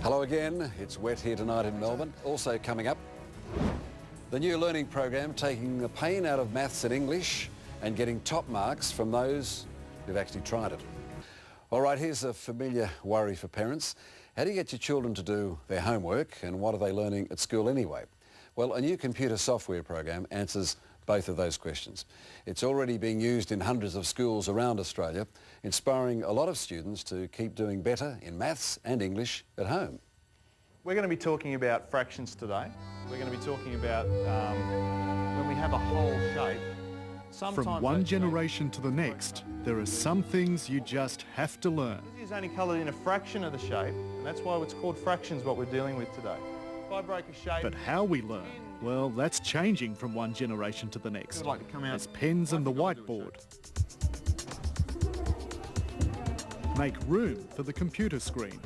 Hello again, it's wet here tonight in Melbourne. Also coming up, the new learning program taking the pain out of maths and English and getting top marks from those who've actually tried it. All right, here's a familiar worry for parents. How do you get your children to do their homework and what are they learning at school anyway? Well, a new computer software program answers both of those questions. It's already being used in hundreds of schools around Australia, inspiring a lot of students to keep doing better in maths and English at home. We're going to be talking about fractions today. We're going to be talking about when we have a whole shape. From one generation to the next, there are some things you just have to learn. This is only coloured in a fraction of the shape, and that's why it's called fractions, what we're dealing with today. If I break a shape... But how we learn, well, that's changing from one generation to the next. Like to come out. As pens and the whiteboard make room for the computer screen.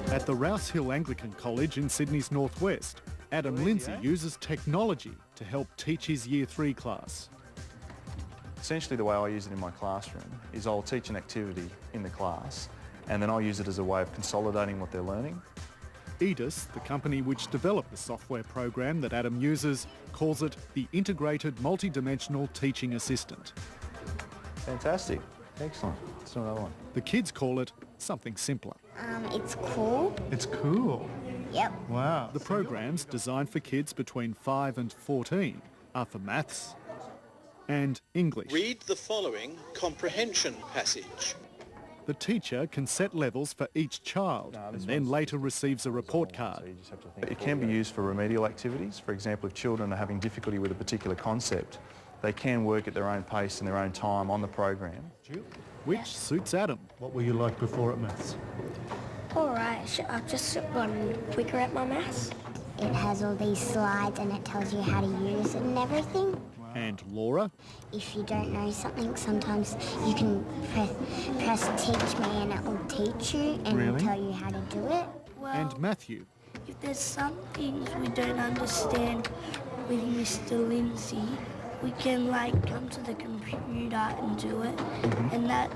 At the Rouse Hill Anglican College in Sydney's northwest, Adam Lindsay uses technology to help teach his Year 3 class. Essentially the way I use it in my classroom is I'll teach an activity in the class and then I'll use it as a way of consolidating what they're learning. Eduss, the company which developed the software program that Adam uses, calls it the Integrated Multidimensional Teaching Assistant. Fantastic. Excellent. Let's do another one. The kids call it something simpler. It's cool. It's cool. Yep. Wow. The programs designed for kids between 5 and 14 are for maths and English. Read the following comprehension passage. The teacher can set levels for each child and then later receives a report card. It can be used for remedial activities. For example, if children are having difficulty with a particular concept, they can work at their own pace and their own time on the program. Which suits Adam. What were you like before at maths? All right, I've just gotten quicker at my maths. It has all these slides and it tells you how to use it and everything. And Laura? If you don't know something, sometimes you can press teach me and it will teach you and tell you how to do it. Well, and Matthew? If there's some things we don't understand with Mr. Lindsay, we can come to the computer and do it, and that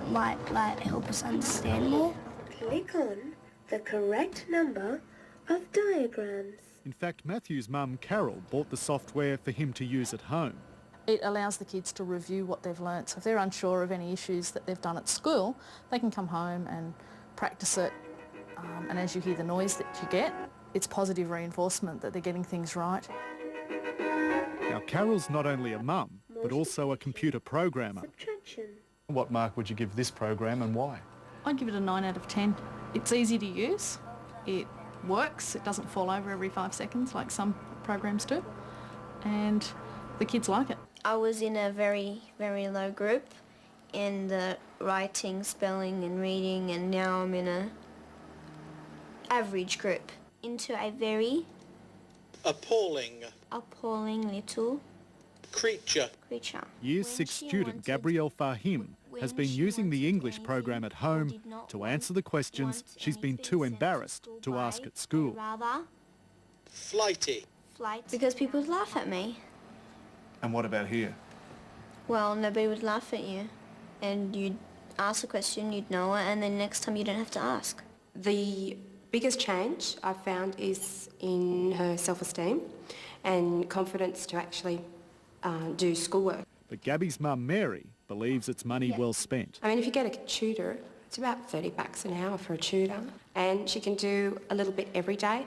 might help us understand more. Click on the correct number of diagrams. In fact, Matthew's mum, Carol, bought the software for him to use at home. It allows the kids to review what they've learnt. So if they're unsure of any issues that they've done at school, they can come home and practice it. And as you hear the noise that you get, it's positive reinforcement that they're getting things right. Now, Carol's not only a mum, but also a computer programmer. Subtraction. What mark would you give this program and why? I'd give it a 9 out of 10. It's easy to use. It works. It doesn't fall over every 5 seconds like some programs do. And the kids like it. I was in a very, very low group in the writing, spelling and reading, and now I'm in a average group into a very appalling little creature. Year 6 student Gabrielle Fahim has been using the English program at home to answer the questions she's been too embarrassed to ask at school. Flighty. Because people would laugh at me. And what about here? Well, nobody would laugh at you. And you'd ask a question, you'd know it, and then next time you don't have to ask. The biggest change I've found is in her self-esteem and confidence to actually do schoolwork. But Gabby's mum, Mary, believes it's money well spent. I mean, if you get a tutor, it's about $30 an hour for a tutor, and she can do a little bit every day.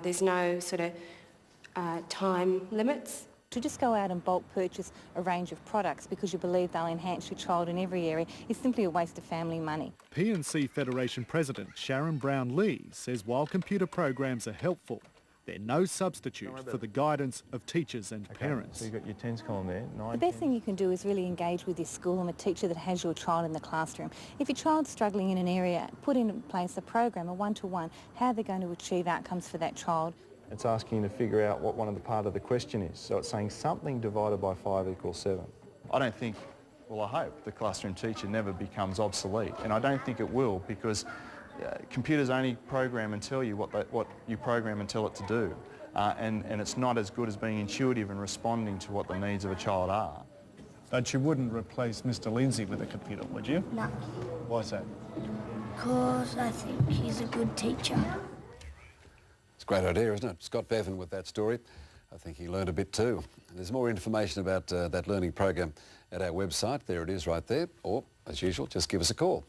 There's no sort of time limits. To just go out and bulk purchase a range of products because you believe they'll enhance your child in every area is simply a waste of family money. P&C Federation President Sharon Brown-Lee says while computer programs are helpful, they're no substitute for the guidance of teachers and parents. So you've got your tens column there. 9, the best thing you can do is really engage with your school and the teacher that has your child in the classroom. If your child's struggling in an area, put in place a program, a one-to-one, how they're going to achieve outcomes for that child. It's asking you to figure out what one of the part of the question is. So it's saying something divided by 5 equals 7. I don't think, well I hope, the classroom teacher never becomes obsolete. And I don't think it will because computers only program and tell you what you program and tell it to do. And it's not as good as being intuitive and responding to what the needs of a child are. But you wouldn't replace Mr. Lindsay with a computer, would you? No, Why's that? because I think he's a good teacher. It's a great idea, isn't it? Scott Bevan with that story. I think he learned a bit too. And there's more information about that learning program at our website. There it is right there. Or, as usual, just give us a call.